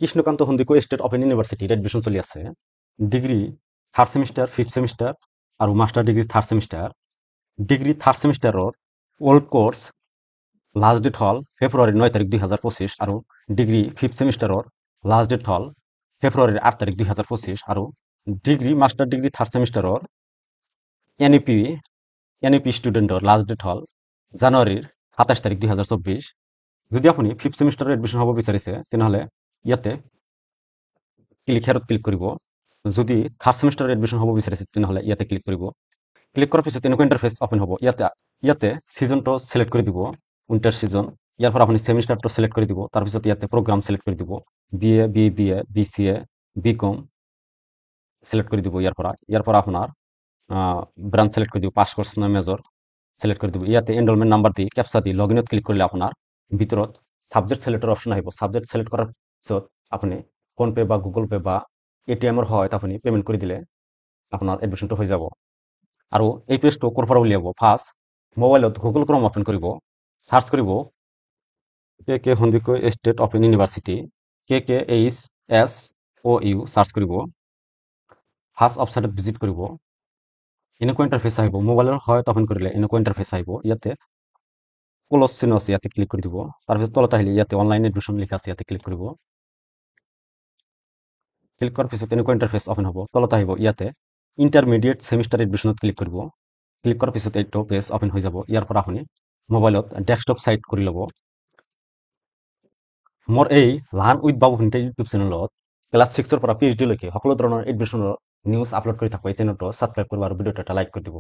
Krishnakanta Handiqui state open ইউনিভাৰ্চিটিত admission চলি আছে degree third semester fifth semester আৰু master degree third semester degree third ছেমিষ্টাৰৰ অল্ড কোৰ্ছ লাষ্ট ডেট হ'ল ফেব্ৰুৱাৰী 9 তাৰিখ 2025 আৰু ডিগ্ৰী ফিফ্থ ছেমিষ্টাৰৰ লাষ্ট ডেট হ'ল ফেব্ৰুৱাৰীৰ 8 তাৰিখ 2025 আৰু ডিগ্ৰী মাষ্টাৰ ডিগ্ৰী থাৰ্ড ছেমিষ্টাৰৰ এনইপি ষ্টুডেণ্টৰ লাষ্ট ডেট হ'ল জানুৱাৰীৰ 27 তাৰিখ 2024 যদি আপুনি ফিফ্থ ছেমিষ্টাৰৰ এডমিশ্যন হ'ব বিচাৰিছে তেনেহ'লে ইয়াতে হেৰত ক্লিক কৰিব যদি থাৰ্ড ছেমিষ্টাৰৰ এডমিশ্যন হ'ব বিচাৰিছে তেনেহ'লে ইয়াতে ক্লিক কৰিব ক্লিক কৰাৰ পিছত এনেকুৱা ইণ্টাৰফেচ অপেন হ'ব ইয়াতে ছিজনটো চিলেক্ট কৰি দিব উইণ্টাৰ ছিজন ইয়াৰ পৰা আপুনি ছেমিষ্টাৰটো চিলেক্ট কৰি দিব তাৰপিছত ইয়াতে প্ৰগ্ৰাম চিলেক্ট কৰি দিব BA BCA BCom চিলেক্ট কৰি দিব ইয়াৰ পৰা আপোনাৰ ব্ৰাঞ্চ চিলেক্ট কৰি দিব পাছ কোৰ্ছ নে মেজৰ চিলেক্ট কৰি দিব ইয়াতে এনৰলমেণ্ট নাম্বাৰ দি কেপচা দি লগইনত ক্লিক কৰিলে আপোনাৰ ভিতৰত ছাবজেক্ট চিলেক্টৰ অপশ্যন আহিব ছাবজেক্ট চিলেক্ট কৰাৰ পিছত আপুনি ফোনপে বা গুগল পে বা ATM-ৰ সহায়ত আপুনি পেমেণ্ট কৰি দিলে আপোনাৰ এডমিশ্যনটো হৈ যাব আৰু এই পেজটো ক'ৰ পৰা উলিয়াব ফাৰ্ষ্ট মোবাইলত গুগল ক্ৰম অপেন কৰিব চাৰ্চ কৰিব K Handiqui state open university KKHSOU search কৰিব ফাৰ্ষ্ট ৱেবছাইটত ভিজিট কৰিব এনেকুৱা ইণ্টাৰফেচ আহিব মোবাইলৰ সহায়ত অপেন কৰিলে এনেকুৱা ইণ্টাৰফেচ আহিব ইয়াতে ক্লছ চিহ্ন আছে ইয়াতে ক্লিক কৰি দিব তাৰপিছত তলত আহিলে ইয়াতে অনলাইন এডমিশ্যন লিখা আছে ইয়াতে ক্লিক কৰিব ক্লিক কৰাৰ পিছত এনেকুৱা ইণ্টাৰফেচ অপেন হ'ব তলত আহিব ইয়াতে ইণ্টাৰমিডিয়েট ছেমিষ্টাৰ এডমিশ্যনত ক্লিক কৰিব ক্লিক কৰাৰ পিছত এইটো পেজ অপেন হৈ যাব ইয়াৰ পৰা আপুনি মোবাইলত ডেস্কটপ চাইট কৰি ল'ব মোৰ এই লাৰ্ণ উইথ বাবু ভুণ্টে ইউটিউব চেনেলত ক্লাছ 6-ৰ পৰা PhD লৈকে সকলো ধৰণৰ এডমিশ্যনৰ নিউজ আপলোড কৰি থাকোঁ এই চেনেলটো ছাবস্ক্ৰাইব কৰিব আৰু ভিডিঅ'টো এটা লাইক কৰি দিব